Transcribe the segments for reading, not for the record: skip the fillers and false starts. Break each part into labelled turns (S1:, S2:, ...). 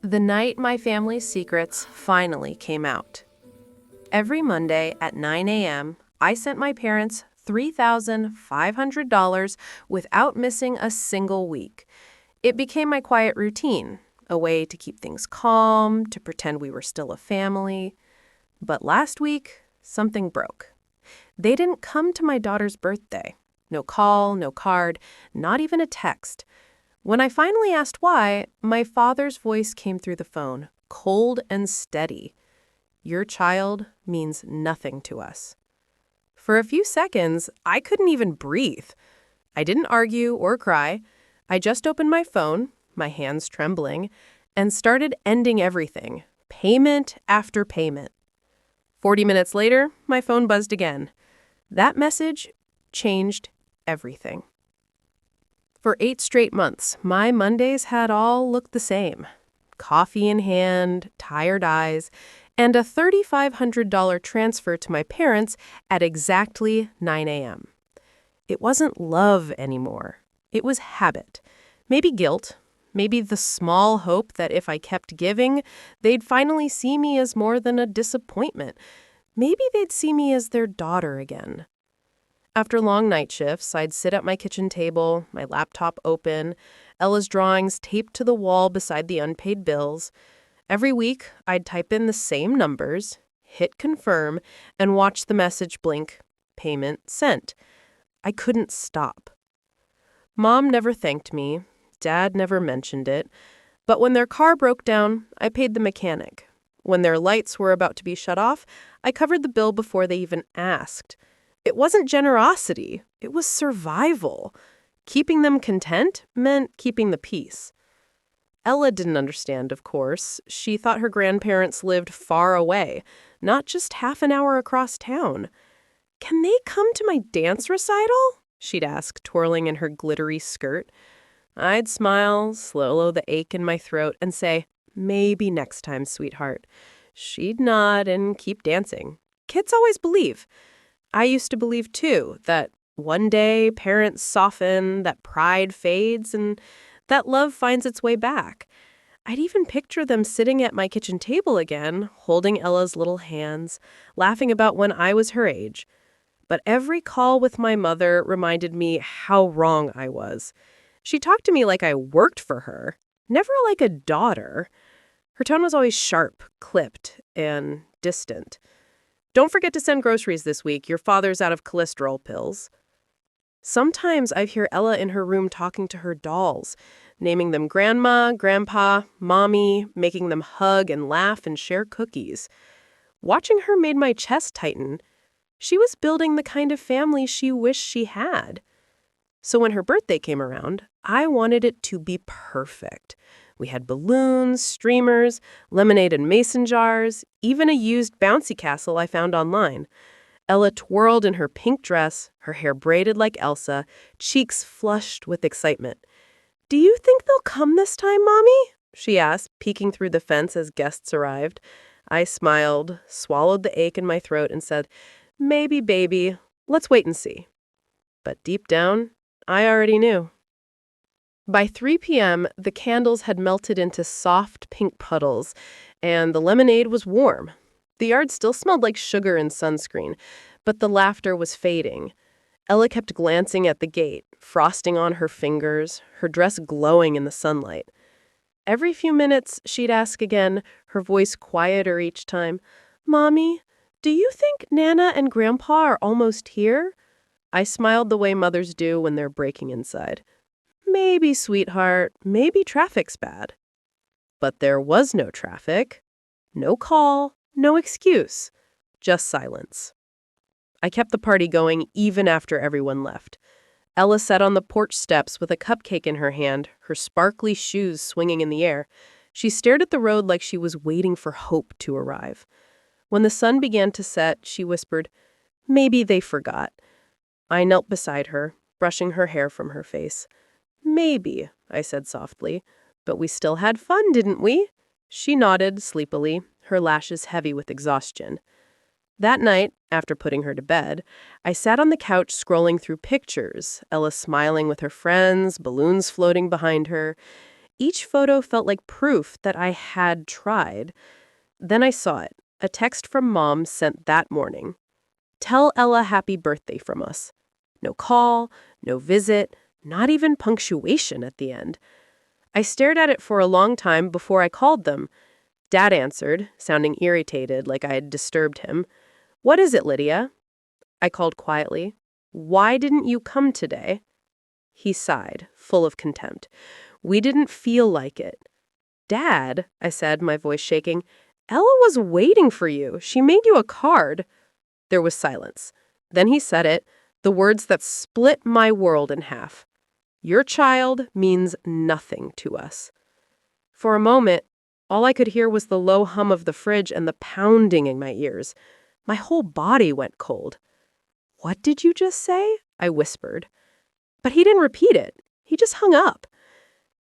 S1: The night my family's secrets finally came out. Every Monday at 9 a.m., I sent my parents $3,500 without missing a single week. It became my quiet routine, a way to keep things calm, to pretend we were still a family. But last week, something broke. They didn't come to my daughter's birthday. No call, no card, not even a text. When I finally asked why, my father's voice came through the phone, cold and steady. Your child means nothing to us. For a few seconds, I couldn't even breathe. I didn't argue or cry. I just opened my phone, my hands trembling, and started ending everything, payment after payment. 40 minutes later, my phone buzzed again. That message changed everything. For 8 straight months, my Mondays had all looked the same. Coffee in hand, tired eyes, and a $3,500 transfer to my parents at exactly 9 a.m. It wasn't love anymore. It was habit. Maybe guilt. Maybe the small hope that if I kept giving, they'd finally see me as more than a disappointment. Maybe they'd see me as their daughter again. After long night shifts, I'd sit at my kitchen table, my laptop open, Ella's drawings taped to the wall beside the unpaid bills. Every week, I'd type in the same numbers, hit confirm, and watch the message blink, payment sent. I couldn't stop. Mom never thanked me. Dad never mentioned it. But when their car broke down, I paid the mechanic. When their lights were about to be shut off, I covered the bill before they even asked. It wasn't generosity. It was survival. Keeping them content meant keeping the peace. Ella didn't understand, of course. She thought her grandparents lived far away, not just half an hour across town. "Can they come to my dance recital?" she'd ask, twirling in her glittery skirt. I'd smile, swallow the ache in my throat, and say, "Maybe next time, sweetheart." She'd nod and keep dancing. Kids always believe. I used to believe, too, that one day parents soften, that pride fades, and that love finds its way back. I'd even picture them sitting at my kitchen table again, holding Ella's little hands, laughing about when I was her age. But every call with my mother reminded me how wrong I was. She talked to me like I worked for her, never like a daughter. Her tone was always sharp, clipped, and distant. "Don't forget to send groceries this week. Your father's out of cholesterol pills." Sometimes I hear Ella in her room talking to her dolls, naming them Grandma, Grandpa, Mommy, making them hug and laugh and share cookies. Watching her made my chest tighten. She was building the kind of family she wished she had. So when her birthday came around, I wanted it to be perfect. We had balloons, streamers, lemonade and mason jars, even a used bouncy castle I found online. Ella twirled in her pink dress, her hair braided like Elsa, cheeks flushed with excitement. "Do you think they'll come this time, Mommy?" she asked, peeking through the fence as guests arrived. I smiled, swallowed the ache in my throat, and said, "Maybe, baby. Let's wait and see." But deep down, I already knew. By 3 p.m., the candles had melted into soft pink puddles, and the lemonade was warm. The yard still smelled like sugar and sunscreen, but the laughter was fading. Ella kept glancing at the gate, frosting on her fingers, her dress glowing in the sunlight. Every few minutes, she'd ask again, her voice quieter each time, "Mommy, do you think Nana and Grandpa are almost here?" I smiled the way mothers do when they're breaking inside. "Maybe, sweetheart, maybe traffic's bad." But there was no traffic, no call, no excuse, just silence. I kept the party going even after everyone left. Ella sat on the porch steps with a cupcake in her hand, her sparkly shoes swinging in the air. She stared at the road like she was waiting for hope to arrive. When the sun began to set, she whispered, "Maybe they forgot." I knelt beside her, brushing her hair from her face. "Maybe," I said softly, "but we still had fun, didn't we?" She nodded sleepily, her lashes heavy with exhaustion. That night, after putting her to bed, I sat on the couch scrolling through pictures, Ella smiling with her friends, balloons floating behind her. Each photo felt like proof that I had tried. Then I saw it, a text from Mom sent that morning. Tell Ella happy birthday from us. No call, no visit, not even punctuation at the end. I stared at it for a long time before I called them. Dad answered, sounding irritated like I had disturbed him. "What is it, Lydia?" I called quietly. "Why didn't you come today?" He sighed, full of contempt. "We didn't feel like it." "Dad," I said, my voice shaking, "Ella was waiting for you. She made you a card." There was silence. Then he said it, the words that split my world in half. "Your child means nothing to us." For a moment, all I could hear was the low hum of the fridge and the pounding in my ears. My whole body went cold. "What did you just say?" I whispered. But he didn't repeat it. He just hung up.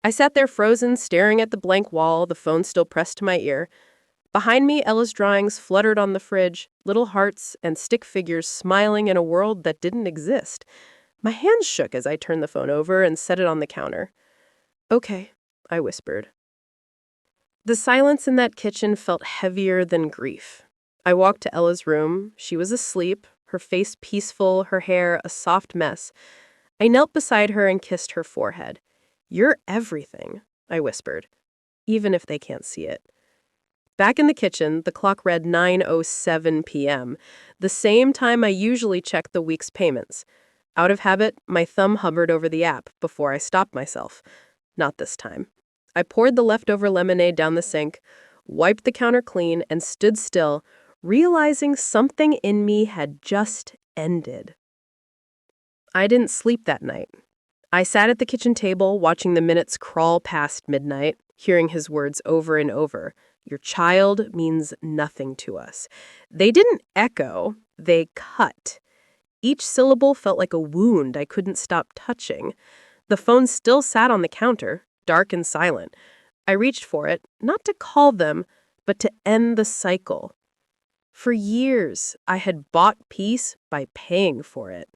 S1: I sat there frozen, staring at the blank wall, the phone still pressed to my ear. Behind me, Ella's drawings fluttered on the fridge, little hearts and stick figures smiling in a world that didn't exist. My hands shook as I turned the phone over and set it on the counter. "Okay," I whispered. The silence in that kitchen felt heavier than grief. I walked to Ella's room. She was asleep, her face peaceful, her hair a soft mess. I knelt beside her and kissed her forehead. "You're everything," I whispered, "even if they can't see it." Back in the kitchen, the clock read 9:07 p.m., the same time I usually check the week's payments. Out of habit, my thumb hovered over the app before I stopped myself. Not this time. I poured the leftover lemonade down the sink, wiped the counter clean, and stood still, realizing something in me had just ended. I didn't sleep that night. I sat at the kitchen table, watching the minutes crawl past midnight, hearing his words over and over. "Your child means nothing to us." They didn't echo, they cut. Each syllable felt like a wound I couldn't stop touching. The phone still sat on the counter, dark and silent. I reached for it, not to call them, but to end the cycle. For years, I had bought peace by paying for it.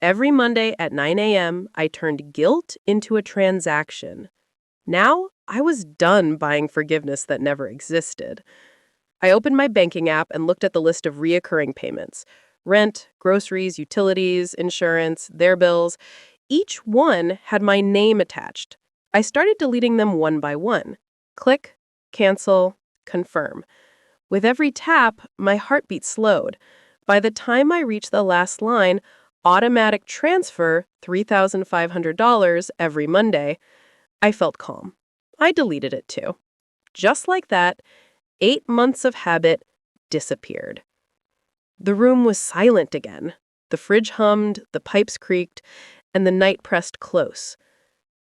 S1: Every Monday at 9 a.m., I turned guilt into a transaction. Now, I was done buying forgiveness that never existed. I opened my banking app and looked at the list of reoccurring payments. Rent, groceries, utilities, insurance, their bills. Each one had my name attached. I started deleting them one by one. Click, cancel, confirm. With every tap, my heartbeat slowed. By the time I reached the last line, automatic transfer $3,500 every Monday, I felt calm. I deleted it too. Just like that, 8 months of habit disappeared. The room was silent again. The fridge hummed, the pipes creaked, and the night pressed close.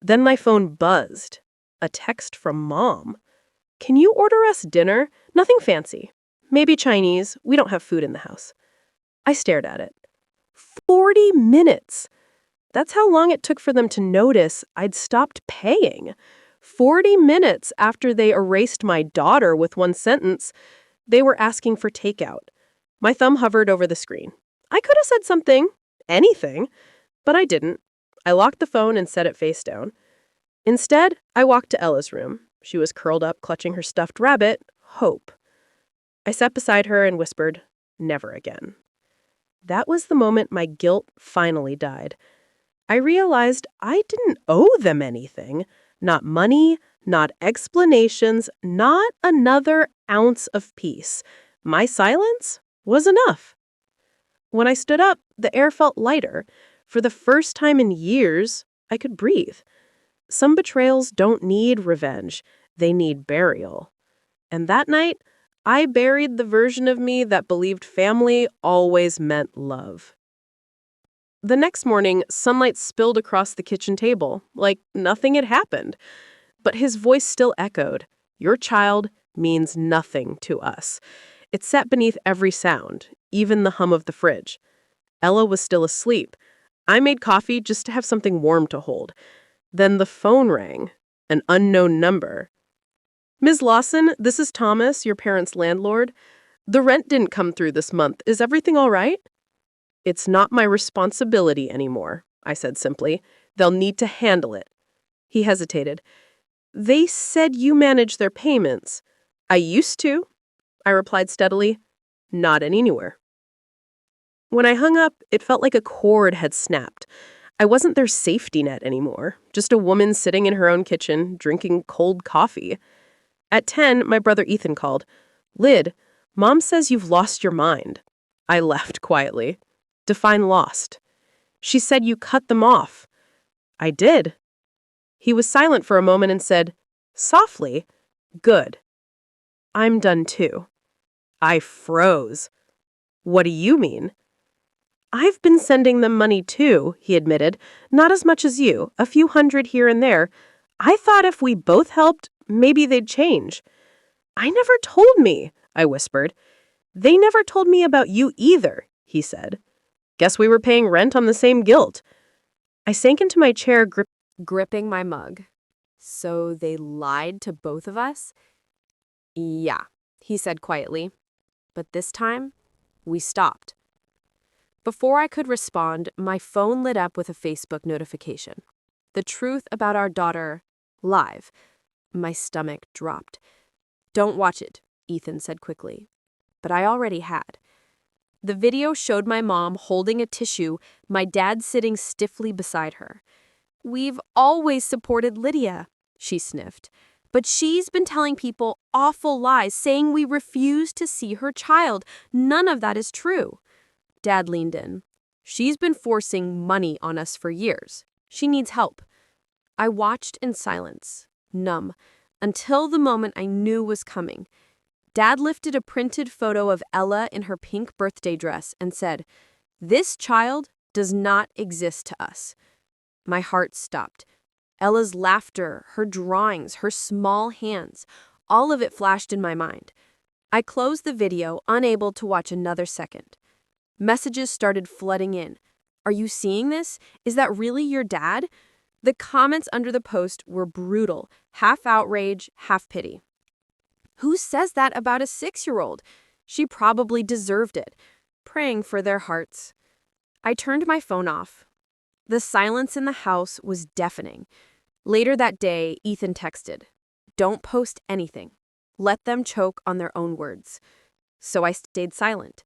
S1: Then my phone buzzed. A text from Mom. "Can you order us dinner? Nothing fancy. Maybe Chinese. We don't have food in the house." I stared at it. 40 minutes! That's how long it took for them to notice I'd stopped paying. 40 minutes after they erased my daughter with one sentence, they were asking for takeout. My thumb hovered over the screen. I could have said something, anything, but I didn't. I locked the phone and set it face down. Instead, I walked to Ella's room. She was curled up, clutching her stuffed rabbit, Hope. I sat beside her and whispered, "Never again." That was the moment my guilt finally died. I realized I didn't owe them anything. Not money, not explanations, not another ounce of peace. My silence was enough. When I stood up, the air felt lighter. For the first time in years, I could breathe. Some betrayals don't need revenge. They need burial. And that night, I buried the version of me that believed family always meant love. The next morning, sunlight spilled across the kitchen table, like nothing had happened. But his voice still echoed. "Your child means nothing to us." It sat beneath every sound, even the hum of the fridge. Ella was still asleep. I made coffee just to have something warm to hold. Then the phone rang. An unknown number. "Ms. Lawson, this is Thomas, your parents' landlord. The rent didn't come through this month. Is everything all right?" "It's not my responsibility anymore," I said simply. "They'll need to handle it." He hesitated. They said you manage their payments. I used to, I replied steadily. Not anywhere. When I hung up, it felt like a cord had snapped. I wasn't their safety net anymore, just a woman sitting in her own kitchen, drinking cold coffee. At 10, my brother Ethan called. Lyd, Mom says you've lost your mind. I left quietly. Define lost. She said you cut them off. I did. He was silent for a moment and said, softly, good. I'm done too. I froze. What do you mean? I've been sending them money too, he admitted. Not as much as you, a few hundred here and there. I thought if we both helped, maybe they'd change. I never told me, I whispered. They never told me about you either, he said. Guess we were paying rent on the same guilt. I sank into my chair, gripping my mug. So they lied to both of us? Yeah, he said quietly. But this time, we stopped. Before I could respond, my phone lit up with a Facebook notification. The truth about our daughter, live. My stomach dropped. Don't watch it, Ethan said quickly. But I already had. The video showed my mom holding a tissue, my dad sitting stiffly beside her. We've always supported Lydia, she sniffed. But she's been telling people awful lies, saying we refuse to see her child. None of that is true. Dad leaned in. She's been forcing money on us for years. She needs help. I watched in silence, numb, until the moment I knew was coming. Dad lifted a printed photo of Ella in her pink birthday dress and said, "This child does not exist to us." My heart stopped. Ella's laughter, her drawings, her small hands, all of it flashed in my mind. I closed the video, unable to watch another second. Messages started flooding in. Are you seeing this? Is that really your dad? The comments under the post were brutal, half outrage, half pity. Who says that about a 6-year-old? She probably deserved it. Praying for their hearts. I turned my phone off. The silence in the house was deafening. Later that day, Ethan texted, "Don't post anything. Let them choke on their own words." So I stayed silent.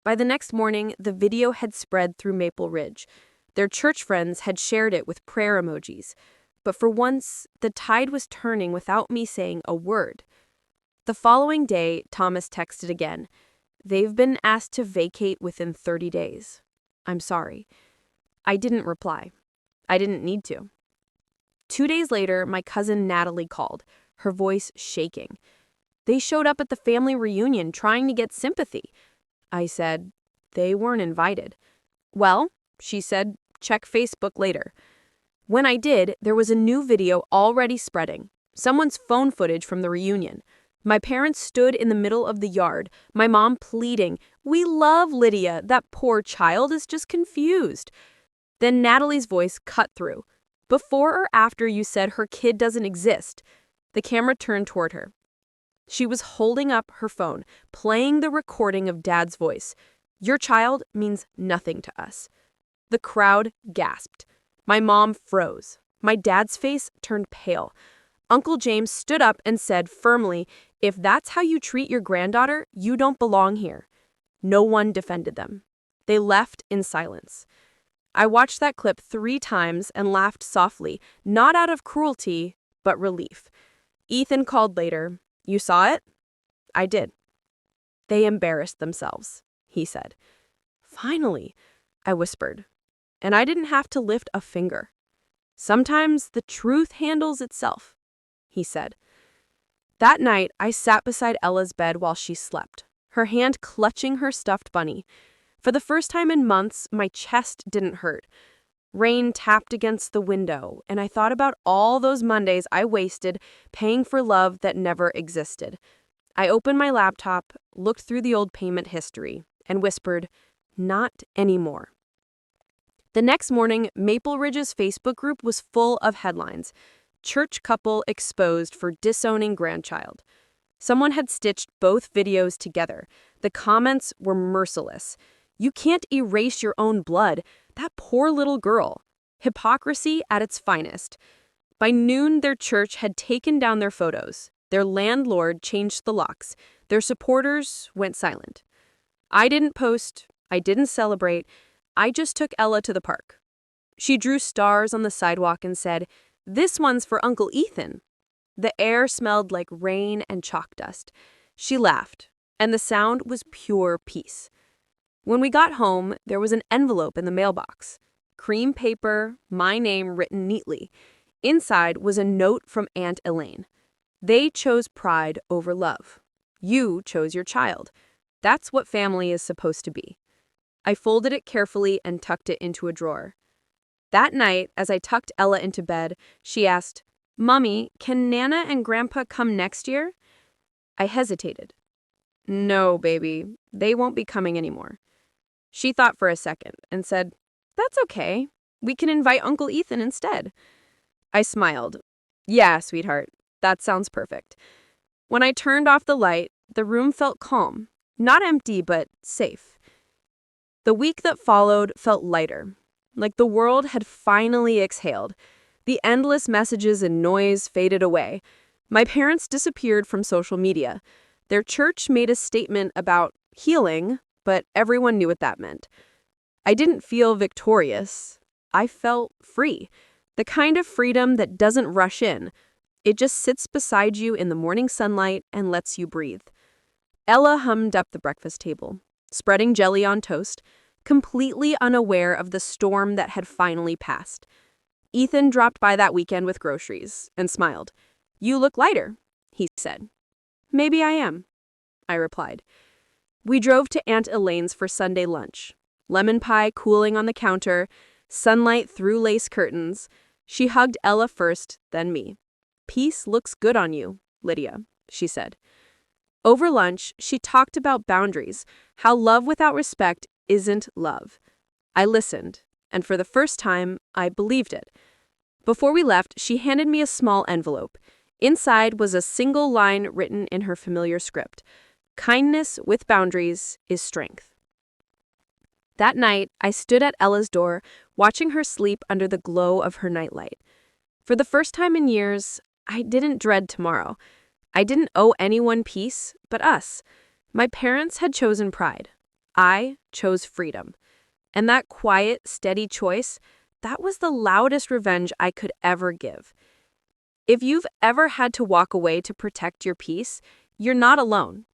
S1: By the next morning, the video had spread through Maple Ridge. Their church friends had shared it with prayer emojis. But for once, the tide was turning without me saying a word. The following day, Thomas texted again. They've been asked to vacate within 30 days. I'm sorry. I didn't reply. I didn't need to. 2 days later, my cousin Natalie called, her voice shaking. They showed up at the family reunion trying to get sympathy. I said, they weren't invited. Well, she said, check Facebook later. When I did, there was a new video already spreading. Someone's phone footage from the reunion. My parents stood in the middle of the yard, my mom pleading, "We love Lydia, that poor child is just confused." Then Natalie's voice cut through. "Before or after you said her kid doesn't exist?" The camera turned toward her. She was holding up her phone, playing the recording of Dad's voice. "Your child means nothing to us." The crowd gasped. My mom froze. My dad's face turned pale. Uncle James stood up and said firmly, "If that's how you treat your granddaughter, you don't belong here." No one defended them. They left in silence. I watched that clip 3 times and laughed softly, not out of cruelty, but relief. Ethan called later. "You saw it?" I did. "They embarrassed themselves," he said. "Finally," I whispered. And I didn't have to lift a finger. "Sometimes the truth handles itself," he said. That night, I sat beside Ella's bed while she slept, her hand clutching her stuffed bunny. For the first time in months, my chest didn't hurt. Rain tapped against the window, and I thought about all those Mondays I wasted paying for love that never existed. I opened my laptop, looked through the old payment history, and whispered, "Not anymore." The next morning, Maple Ridge's Facebook group was full of headlines. Church couple exposed for disowning grandchild. Someone had stitched both videos together. The comments were merciless. "You can't erase your own blood. That poor little girl." Hypocrisy at its finest.
S2: By noon, their church had taken down their photos. Their landlord changed the locks. Their supporters went silent. I didn't post. I didn't celebrate. I just took Ella to the park. She drew stars on the sidewalk and said, "This one's for Uncle Ethan." The air smelled like rain and chalk dust. She laughed, and the sound was pure peace. When we got home, there was an envelope in the mailbox. Cream paper, my name written neatly. Inside was a note from Aunt Elaine. They chose pride over love. You chose your child. That's what family is supposed to be. I folded it carefully and tucked it into a drawer. That night, as I tucked Ella into bed, she asked, "Mommy, can Nana and Grandpa come next year?" I hesitated. "No, baby, they won't be coming anymore." She thought for a second and said, "That's okay. We can invite Uncle Ethan instead." I smiled. "Yeah, sweetheart, that sounds perfect." When I turned off the light, the room felt calm. Not empty, but safe. The week that followed felt lighter, like the world had finally exhaled. The endless messages and noise faded away. My parents disappeared from social media. Their church made a statement about healing, but everyone knew what that meant. I didn't feel victorious. I felt free. The kind of freedom that doesn't rush in. It just sits beside you in the morning sunlight and lets you breathe. Ella hummed up the breakfast table, spreading jelly on toast, completely unaware of the storm that had finally passed. Ethan dropped by that weekend with groceries and smiled. "You look lighter," he said. "Maybe I am," I replied. We drove to Aunt Elaine's for Sunday lunch. Lemon pie cooling on the counter, sunlight through lace curtains. She hugged Ella first, then me. "Peace looks good on you, Lydia," she said. Over lunch, she talked about boundaries, how love without respect isn't love. I listened, and for the first time, I believed it. Before we left, she handed me a small envelope. Inside was a single line written in her familiar script. "Kindness with boundaries is strength." That night, I stood at Ella's door, watching her sleep under the glow of her nightlight. For the first time in years, I didn't dread tomorrow. I didn't owe anyone peace but us. My parents had chosen pride. I chose freedom. And that quiet, steady choice, that was the loudest revenge I could ever give. If you've ever had to walk away to protect your peace, you're not alone.